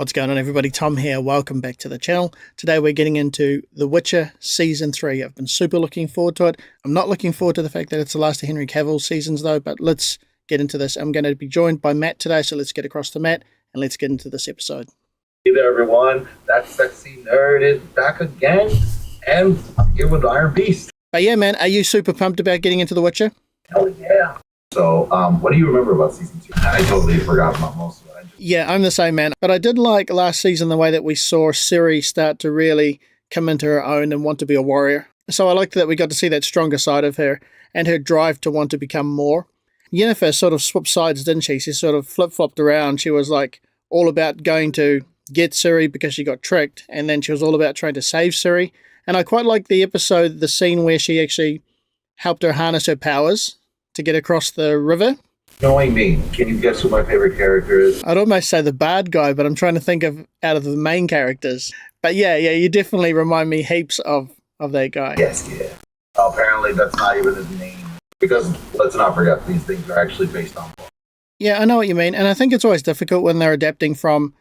What's going on, everybody? Tom here. Welcome back to the channel. Today we're getting into The Witcher Season 3. I've been super looking forward to it. I'm not looking forward to the fact that it's the last of Henry Cavill's seasons though, but let's get into this. I'm going to be joined by Matt today, so let's get across to Matt and let's get into this episode. Hey there, everyone. That sexy nerd is back again, and I'm here with Iron Beast. But yeah, man, are you super pumped about getting into The Witcher? Hell yeah. So, what do you remember about Season 2? I totally forgot about most of it. Yeah, I'm the same, man. But I did like last season the way that we saw Ciri start to really come into her own and want to be a warrior. So I liked that we got to see that stronger side of her and her drive to want to become more. Yennefer sort of swapped sides, didn't she? She sort of flip-flopped around. She was like all about going to get Ciri because she got tricked, and then she was all about trying to save Ciri. And I quite liked the episode, the scene where she actually helped her harness her powers to get across the river. Knowing me, can you guess who my favorite character is? I'd almost say the bad guy, but I'm trying to think of out of the main characters. But yeah, you definitely remind me heaps of that guy. Yes, yeah. Apparently that's not even his name. Because let's not forget, these things are actually based on books. Yeah, I know what you mean. And I think it's always difficult when they're adapting from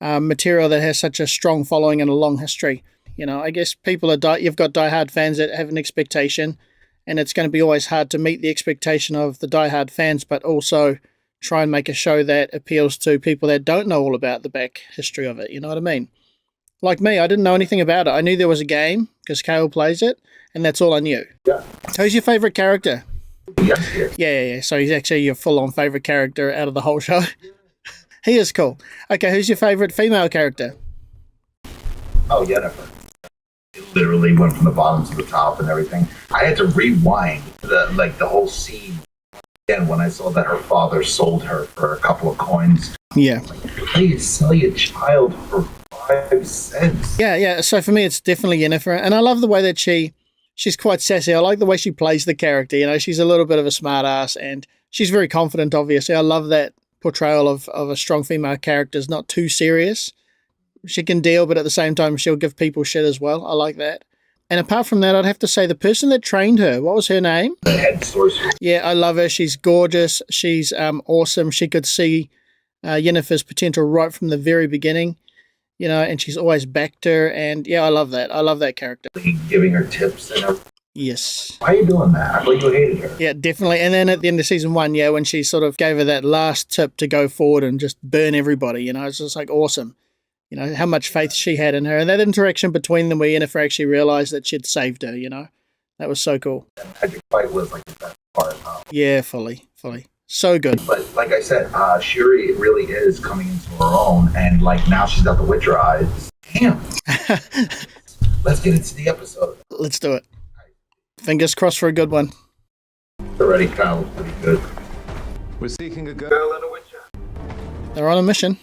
material that has such a strong following and a long history. You know, I guess people you've got diehard fans that have an expectation, and it's going to be always hard to meet the expectation of the diehard fans, but also try and make a show that appeals to people that don't know all about the back history of it. You know what I mean? Like me, I didn't know anything about it. I knew there was a game because Cale plays it, and that's all I knew. Yeah. Who's your favourite character? Yes. Yeah. So he's actually your full-on favourite character out of the whole show. He is cool. Okay, who's your favourite female character? Oh, Yennefer. It literally went from the bottom to the top and everything. I had to rewind the whole scene again when I saw that her father sold her for a couple of coins. Yeah. Like, please sell your child for 5 cents. Yeah. So for me, it's definitely Yennefer, and I love the way that she's quite sassy. I like the way she plays the character. You know, she's a little bit of a smart ass, and she's very confident. Obviously, I love that portrayal of a strong female character. Is not too serious. She can deal, but at the same time, she'll give people shit as well. I like that. And apart from that, I'd have to say the person that trained her, what was her name? The head sorcerer. Yeah, I love her. She's gorgeous. She's awesome. She could see Yennefer's potential right from the very beginning, you know, and she's always backed her. And yeah, I love that. I love that character. Giving her tips and everything. Yes. Why are you doing that? I thought you hated her. Yeah, definitely. And then at the end of season 1, yeah, when she sort of gave her that last tip to go forward and just burn everybody, you know, it's just like awesome. You know, how much faith she had in her. And that interaction between them where Yennefer actually realised that she'd saved her, you know. That was so cool. And magic fight was like the best part. Yeah, fully. So good. But like I said, Ciri really is coming into her own. And like now she's got the Witcher eyes. Damn. Let's get into the episode. Let's do it. Fingers crossed for a good one. It's already kind of pretty good. We're seeking a girl and a Witcher. They're on a mission.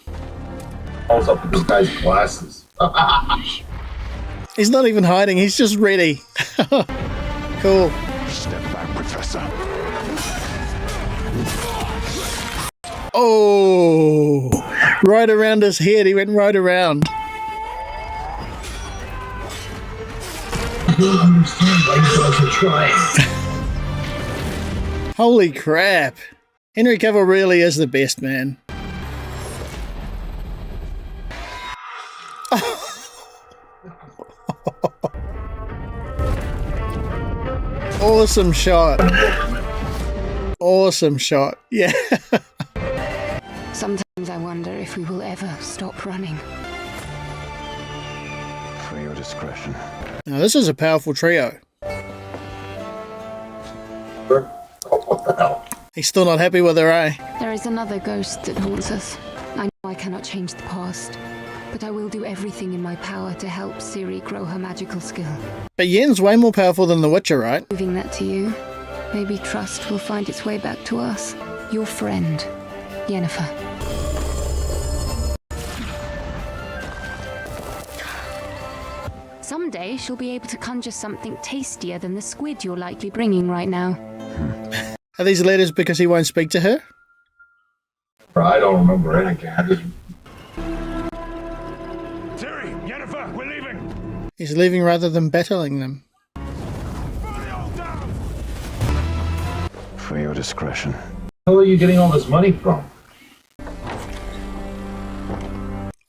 What's up with this guy's glasses? He's not even hiding. He's just ready. Cool. Step back, Professor. Oh, right around his head. He went right around. I don't understand why you guys are trying. Holy crap. Henry Cavill really is the best, man. Awesome shot. Awesome shot. Yeah. Sometimes I wonder if we will ever stop running. For your discretion. Now, this is a powerful trio. What the hell? He's still not happy with her, eh? There is another ghost that haunts us. I know I cannot change the past, but I will do everything in my power to help Ciri grow her magical skill. But Yen's way more powerful than the Witcher, right? Moving that to you, maybe trust will find its way back to us. Your friend, Yennefer. Someday she'll be able to conjure something tastier than the squid you're likely bringing right now. Are these letters because he won't speak to her? I don't remember anything. Ciri, Yennefer, we're leaving. He's leaving rather than battling them. For your discretion. Where are you getting all this money from?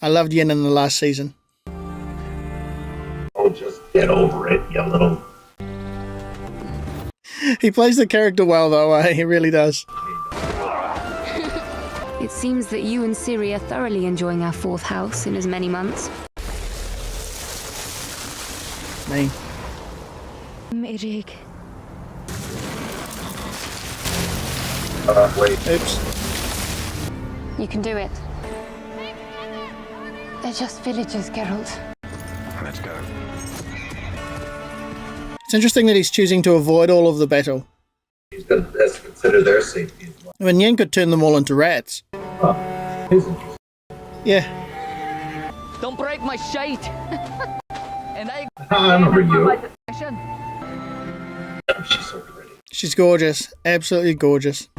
I loved Yen in the last season. Oh, just get over it, you little... He plays the character well, though. He really does. It seems that you and Ciri are thoroughly enjoying our 4th house in as many months. Me. Mirig. Wait. Oops. You can do it. They're just villagers, Geralt. Let's go. It's interesting that he's choosing to avoid all of the battle. He's going to consider their safety as well. I mean, Yen could turn them all into rats. Huh. He's interesting. Yeah. Don't break my shite. And I remember you. action. She's so pretty. She's gorgeous. Absolutely gorgeous.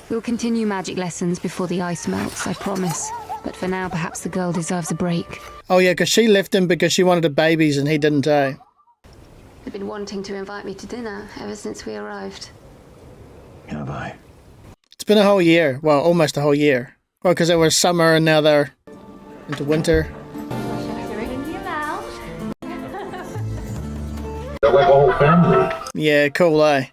We'll continue magic lessons before the ice melts, I promise. But for now, perhaps the girl deserves a break. Oh yeah, because she left him because she wanted a babies and he didn't, eh? They've been wanting to invite me to dinner ever since we arrived. Have I? It's been a whole year. Well, almost a whole year. Well, because it was summer and now they're into winter. They're like a whole family. Yeah, cool, eh?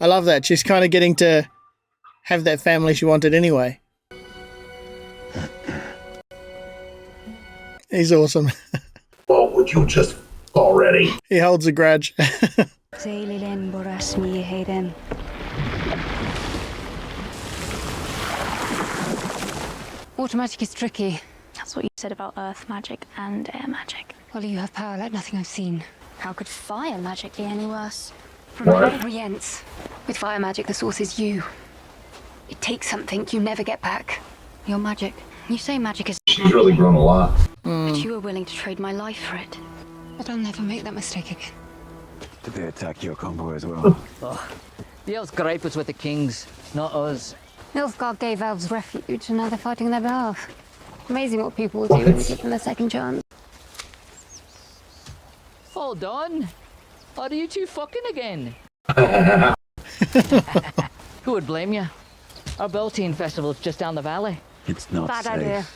I love that. She's kind of getting to have that family she wanted anyway. He's awesome. Well, would you just already? He holds a grudge. Water magic is tricky. That's what you said about earth magic and air magic. Well, you have power like nothing I've seen. How could fire magic be any worse? What? Rience. With fire magic, the source is you. It takes something you never get back. Your magic. You say magic is... She's really grown a lot. But you were willing to trade my life for it. But I'll never make that mistake again. Did they attack your convoy as well? The elves' gripe was with the kings, not us. Nilfgaard gave elves refuge, and now they're fighting on their behalf. Amazing what people will do when you give them a second chance. Hold on. Are you two fucking again? Who would blame you? Our Beltane festival's just down the valley. It's not Bad safe. idea.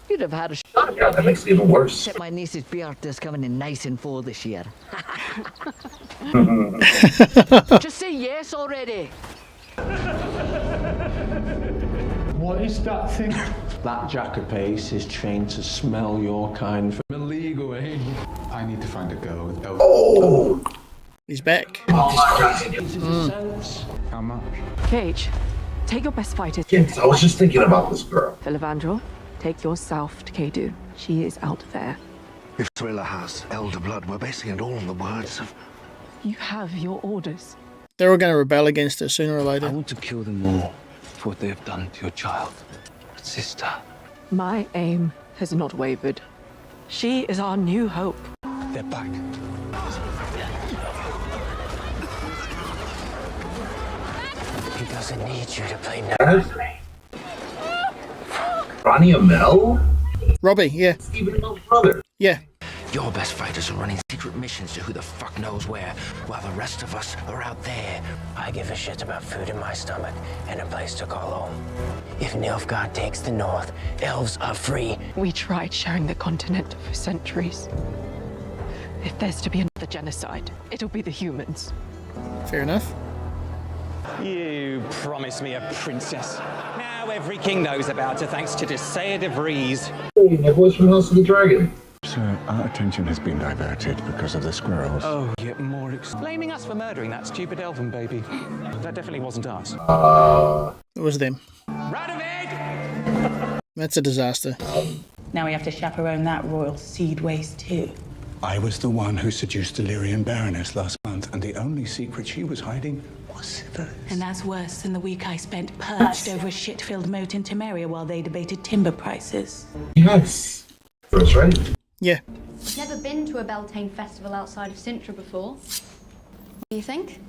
You'd have had a Oh, God, that makes it even worse. shit. My niece's beard is coming in nice and full this year. Just say yes already. What is that thing? That jackapace is trained to smell your kind from a league away. I need to find a girl with elf. Oh! He's back. Oh my God. How much? Cage, take your best fighters. Yes, I was just thinking about this girl. Filivandrel, take yourself to Kedu. She is out there. If Thriller has elder blood, we're basing it all on the words of... You have your orders. They're all going to rebel against her sooner or I later. want to kill them all for what they have done to your child, sister. My aim has not wavered. She is our new hope. They're back. He doesn't need you to play Ronnie Amell? Robbie, yeah. Stephen Amell's brother. Yeah. Your best fighters are running secret missions to who the fuck knows where, while the rest of us are out there. I give a shit about food in my stomach and a place to call home. If Nilfgaard takes the north, elves are free. We tried sharing the continent for centuries. If there's to be another genocide, it'll be the humans. Fair enough. You promised me a princess. Now every king knows about her thanks to Desea de Vries. Hey, my voice from House of the Dragon. Sir, our attention has been diverted because of the squirrels. Oh, yet more blaming us for murdering that stupid elven baby. That definitely wasn't us. It was them. Radovid! That's a disaster. Now we have to chaperone that royal seed waste too. I was the one who seduced the Lyrian Baroness last month, and the only secret she was hiding was this. And that's worse than the week I spent perched over a shit-filled moat in Temeria while they debated timber prices. Yes. That's right. Yeah. Never been to a Beltane festival outside of Sintra before. What do you think?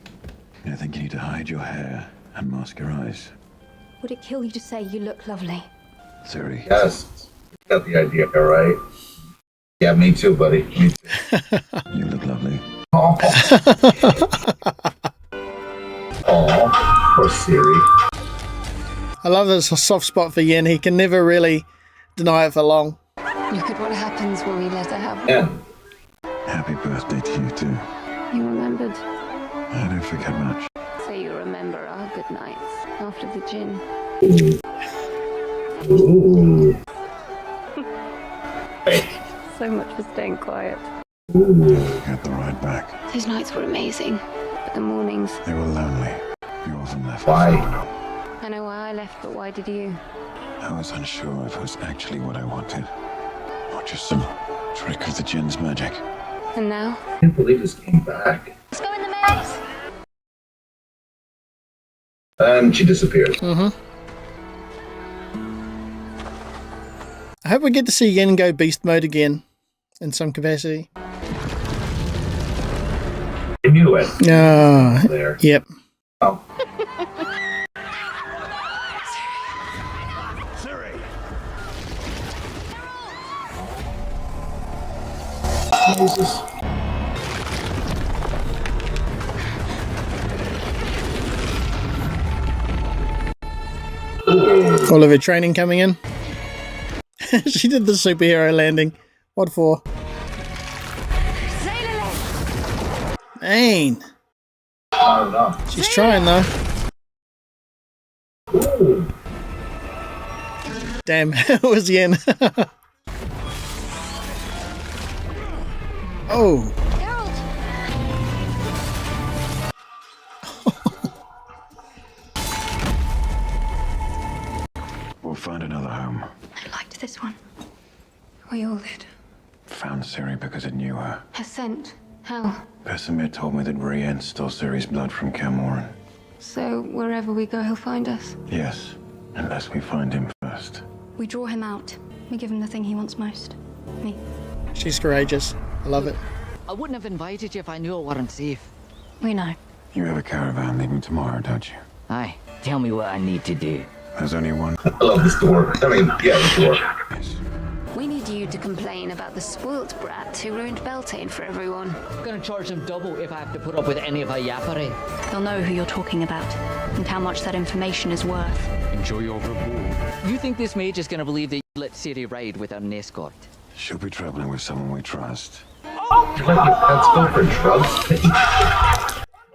I think you need to hide your hair and mask your eyes. Would it kill you to say you look lovely? Ciri. Yes. Got the idea, all right? Yeah, me too, buddy. Me too. You look lovely. Aw. Aw. Poor Siri. I love this soft spot for Yin. He can never really deny it for long. Look at what happens when we let her have it. Yeah. Happy birthday to you too. You remembered. I don't forget much. So you remember our good nights after the gin. Ooh. Hey. So much for staying quiet. Got the ride back. Those nights were amazing, but the mornings... They were lonely. You often left. Why? I know why I left, but why did you? I was unsure if it was actually what I wanted, or just some trick of the gin's magic. And now? I can't believe this came back. Let's go in the maze. And she disappeared. I hope we get to see Yin go beast mode again in some capacity. I knew it. There. Yep. Oh. Jesus. All of her training coming in. She did the superhero landing. What for? Ain. I don't know. She's trying though. Ooh. Damn, it was Yin. Oh. We'll find another home. I liked this one. We all did. Found Siri because it knew her. Her scent. How? Vesemir told me that Brienne stole Ciri's blood from Camoran. So wherever we go, he'll find us. Yes, unless we find him first. We draw him out. We give him the thing he wants most. Me. She's courageous. I love it. I wouldn't have invited you if I knew it weren't safe. We know. You have a caravan leaving tomorrow, don't you? Aye, tell me what I need to do. There's only one. I love this door. I mean, yeah, the door. Yes. We need you to complain about the spoilt brat who ruined Beltane for everyone. I'm gonna charge them double if I have to put up with any of her yappery. They'll know who you're talking about and how much that information is worth. Enjoy your reward. You think this mage is gonna believe that you let Ciri ride without an escort? She'll be traveling with someone we trust. Let's go for drugs.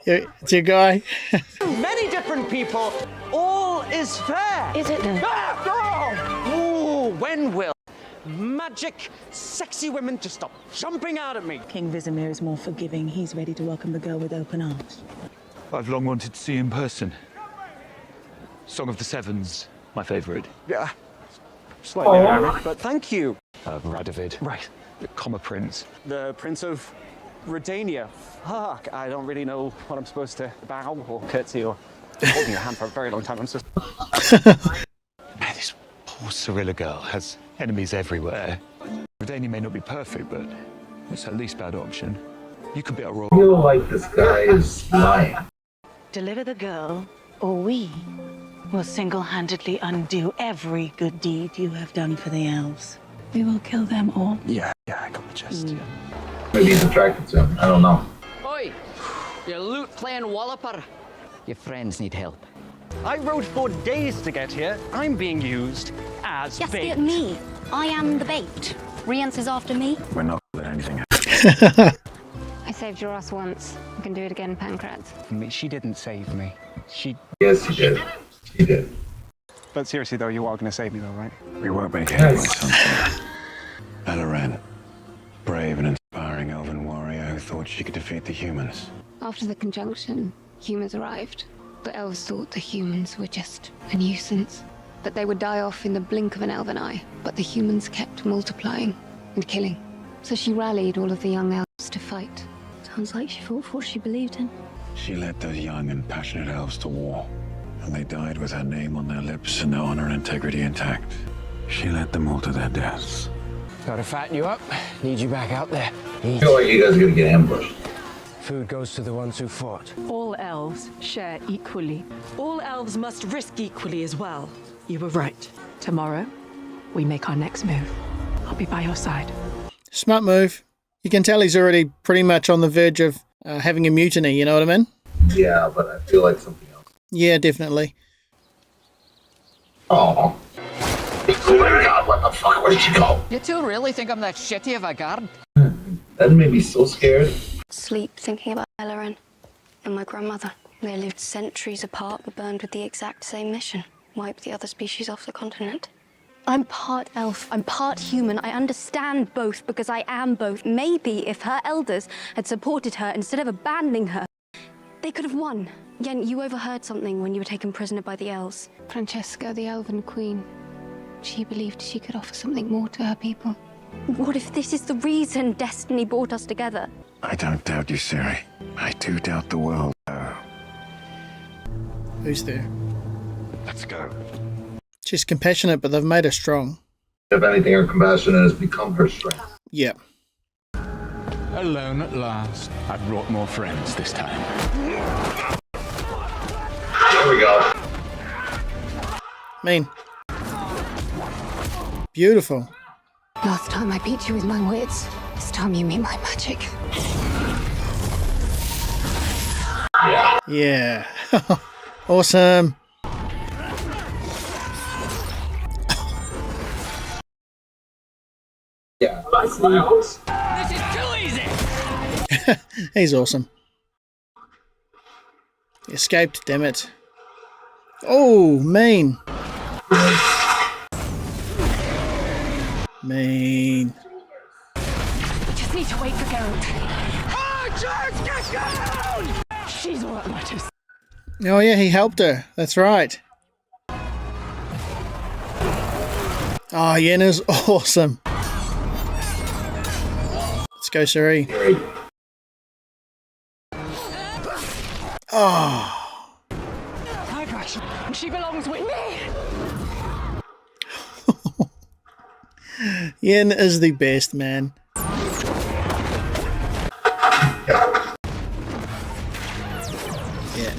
It's your guy. Many different people. All is fair. Is it though? After all. Ooh, when will magic, sexy women just stop jumping out at me? King Vesemir is more forgiving. He's ready to welcome the girl with open arms. I've long wanted to see in person. Song of the Sevens, my favourite. Yeah. Slightly ironic, but thank you. Radovid. Right. The Comma Prince. The Prince of Redania. Fuck, I don't really know what I'm supposed to bow or curtsy or holding your hand for a very long time. I'm supposed Man, this poor Cirilla girl has enemies everywhere. Redania may not be perfect, but it's her least bad option. You could be a role. I feel like this guy is lying. Deliver the girl, or we will single-handedly undo every good deed you have done for the elves. We will kill them all. Yeah, I got the gist. Yeah. Maybe he's attracted to him. I don't know. Oi! You loot playing walloper. Your friends need help. I rode for days to get here. I'm being used as Yes, bait. me. I am the bait. Rience is after me. We're not letting anything happen. I saved your ass once. I can do it again, Pancrat. She didn't save me. She... Yes, he did. He did. But seriously, though, you are going to save me, though, right? We won't make headway, Sunset. Alaran, brave and inspiring elven warrior who thought she could defeat the humans. After the conjunction, humans arrived. The elves thought the humans were just a nuisance. That they would die off in the blink of an elven eye. But the humans kept multiplying and killing. So she rallied all of the young elves to fight. Sounds like she fought for what she believed in. She led those young and passionate elves to war, and they died with her name on their lips and their honor and integrity intact. She led them all to their deaths. Gotta fatten you up. Need you back out there. I feel like you guys are gonna get ambushed. Food goes to the ones who fought. All elves share equally. All elves must risk equally as well. You were right. Tomorrow, we make our next move. I'll be by your side. Smart move. You can tell he's already pretty much on the verge of having a mutiny, you know what I mean? Yeah, but I feel like something else. Yeah, definitely. Oh. Oh my god, what the fuck? Where did she go? You two really think I'm that shitty of a guard? That made me so scared. Sleep thinking about Ellerin and my grandmother. They lived centuries apart but burned with the exact same mission. Wipe the other species off the continent. I'm part elf, I'm part human. I understand both because I am both. Maybe if her elders had supported her instead of abandoning her, they could have won. Yen, you overheard something when you were taken prisoner by the elves. Francesca, the Elven Queen. She believed she could offer something more to her people. What if this is the reason destiny brought us together? I don't doubt you, Ciri. I do doubt the world, though. Who's there? Let's go. She's compassionate, but they've made her strong. If anything, her compassion has become her strength. Yeah. Alone at last. I've brought more friends this time. There we go. Mean. Beautiful. Last time I beat you with my wits. This time you mean my magic. Yeah. Awesome. Yeah. This is too easy! He's awesome. He escaped, damn it. Oh, mean. Mean. Just need to wait for Geralt. Just get down! She's all that matters. Oh yeah, he helped her. That's right. Oh, Yenna's awesome. Let's go, Ciri. Oh. I got you. She belongs with me. Yen is the best, man. Yeah.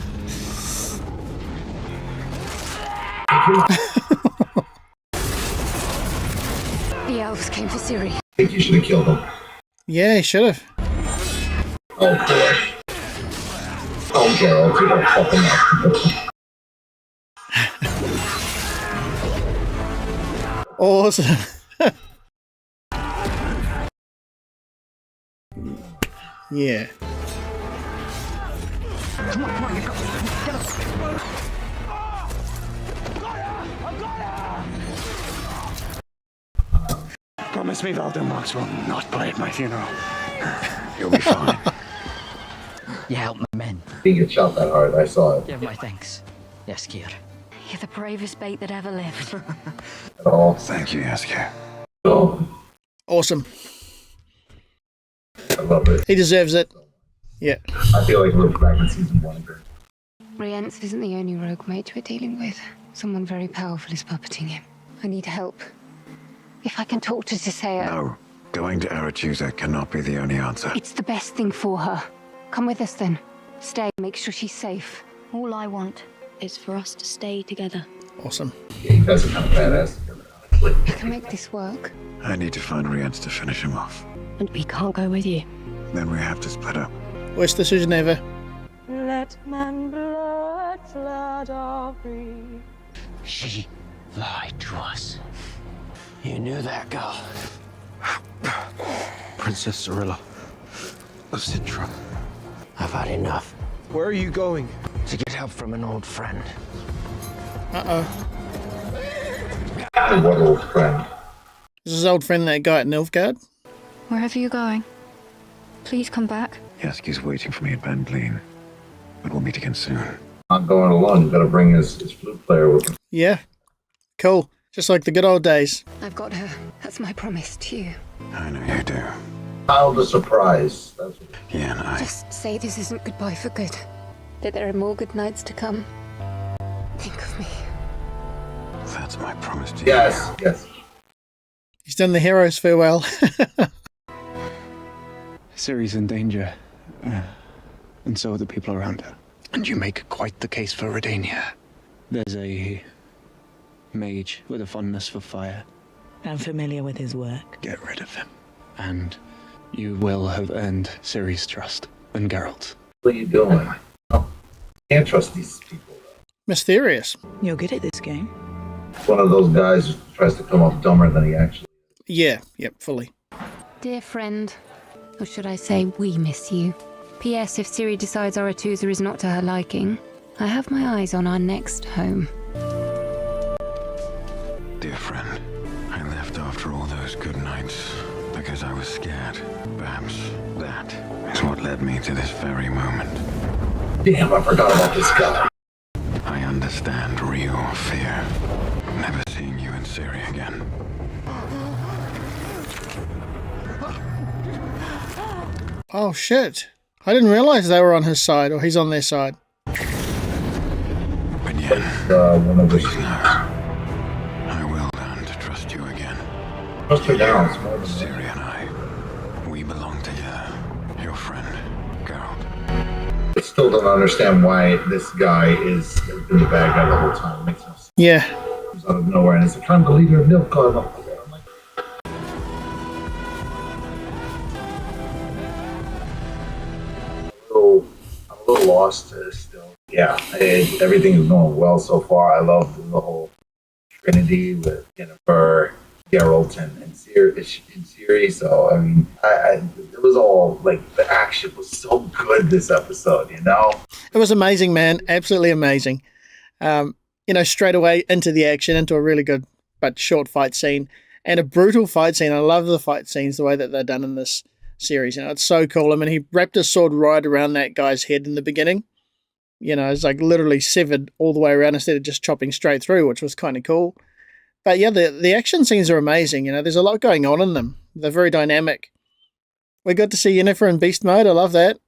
The elves came for Ciri. I think you should have killed him. Yeah, he should have. Oh boy. Oh, Geralt, you don't fucking up. Awesome. Yeah. Come on, you got get up. Promise me Voldemort will not play at my funeral. You'll be fine. You helped my men. He didn't get shot that hard. I saw it. Give my thanks. Yaskir. You're the bravest bait that ever lived. At all. Thank you, Yaskir. Oh, Awesome. I love it. He deserves it. Yeah. I feel like we're back in season 1. Rience isn't the only rogue mage we're dealing with. Someone very powerful is puppeting him. I need help. If I can talk to Tisea... No. Going to Aretusa cannot be the only answer. It's the best thing for her. Come with us then. Stay, make sure she's safe. All I want is for us to stay together. Awesome. Yeah, you guys are kind of badass. I can make this work. I need to find Rience to finish him off. And we can't go with you. Then we have to split up. Worst decision ever. Let man blood flood our free. She lied to us. You knew that girl. Princess Cirilla of Cintra. I've had enough. Where are you going? To get help from an old friend. Uh-oh. What old friend? This is his old friend, that guy at Nilfgaard. Wherever you're going, please come back. Yaski's waiting for me at Ben Gleen. But we'll meet again soon. Not going alone. You gotta bring his flute player with him. Yeah. Cool. Just like the good old days. I've got her. That's my promise to you. I know you do. Child of surprise. That's what Yeah, and I... Just say this isn't goodbye for good. That there are more good nights to come. Think of me. That's my promise to you. Yes, yes. He's done the hero's farewell. Ciri's in danger. And so are the people around her. And you make quite the case for Redania. There's a mage with a fondness for fire. I'm familiar with his work. Get rid of him. And you will have earned Ciri's trust and Geralt. What are you doing? Oh, can't trust these people. Mysterious. You're good at this game. One of those guys who tries to come off dumber than he actually is. Yeah, yep, fully. Dear friend, or should I say we miss you. P.S. If Ciri decides Aretusa is not to her liking, I have my eyes on our next home. Dear friend, I left after all those good nights because I was scared. Perhaps that is what led me to this very moment. Damn, I forgot about this guy. I understand real fear. Never seeing you in Ciri again. Oh shit. I didn't realize they were on his side, or he's on their side. But yet, One of the I will learn to trust you again. Trust her down. It's more than Ciri and I, we belong together. Your friend, Geralt. I still don't understand why this guy has been the bad guy the whole time. It makes no sense. Yeah. He's out of nowhere, and it's like, I'm the leader of Nilfgaard. I'm like, I'm a little lost still. Yeah, everything is going well so far. I love the whole trinity with Yennefer, Geralt, and Ciri. So, I mean, it was all, like, the action was so good this episode, you know? It was amazing, man. Absolutely amazing. Straight away into the action, into a really good but short fight scene, and a brutal fight scene. I love the fight scenes, the way that they're done in this series. It's so cool. I mean, he wrapped his sword right around that guy's head in the beginning. It's like literally severed all the way around instead of just chopping straight through, which was kind of cool. But yeah, the action scenes are amazing. There's a lot going on in them. They're very dynamic. We got to see Yennefer in beast mode. I love that.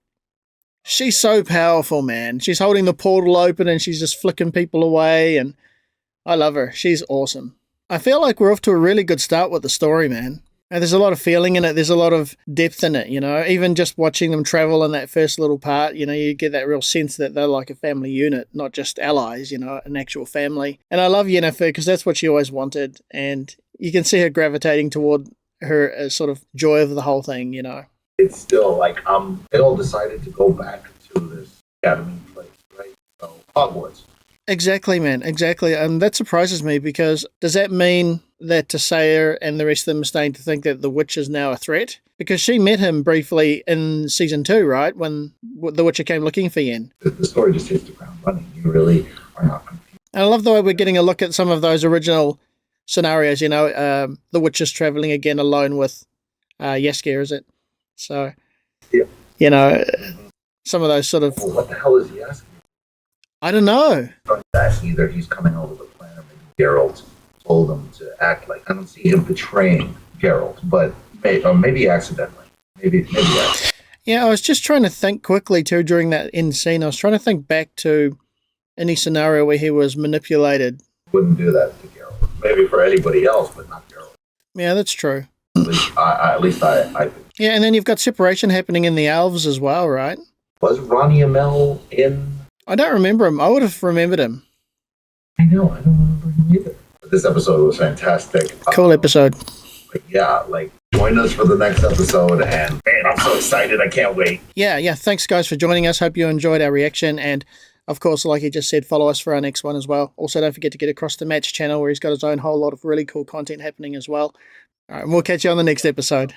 She's so powerful, man. She's holding the portal open and she's just flicking people away, and I love her. She's awesome. I feel like we're off to a really good start with the story, man. And there's a lot of feeling in it. There's a lot of depth in it, Even just watching them travel in that first little part, you get that real sense that they're like a family unit, not just allies, an actual family. And I love Yennefer because that's what she always wanted. And you can see her gravitating toward her sort of joy of the whole thing, It's still like, they all decided to go back to this academy place, right? So, Hogwarts. Exactly, man. Exactly. And that surprises me because does that mean that Tessaya and the rest of them are starting to think that the witch is now a threat? Because she met him briefly in season 2, right? When the Witcher came looking for Yen. The story just hits the ground running. You really are not confused. And I love the way we're getting a look at some of those original scenarios, the Witcher's traveling again alone with Jaskier, is it? So, yeah. Some of those sort of... Well, what the hell is he asking? I don't know. That's either he's coming over the planet, or maybe Geralt told him to act like. I don't see him betraying Geralt, but maybe accidentally. Maybe accidentally. Yeah, I was just trying to think quickly too during that end scene. I was trying to think back to any scenario where he was manipulated. Wouldn't do that to Geralt. Maybe for anybody else, but not Geralt. Yeah, that's true. At least I think. Yeah, and then you've got separation happening in the elves as well, right? Was Ronnie Amell in? I don't remember him. I would have remembered him. I know. I don't remember him either. But this episode was fantastic. Cool episode. Yeah, join us for the next episode, and man, I'm so excited. I can't wait. Yeah. Thanks, guys, for joining us. Hope you enjoyed our reaction, and of course, like he just said, follow us for our next one as well. Also, don't forget to get across the Match channel where he's got his own whole lot of really cool content happening as well. All right, and we'll catch you on the next episode.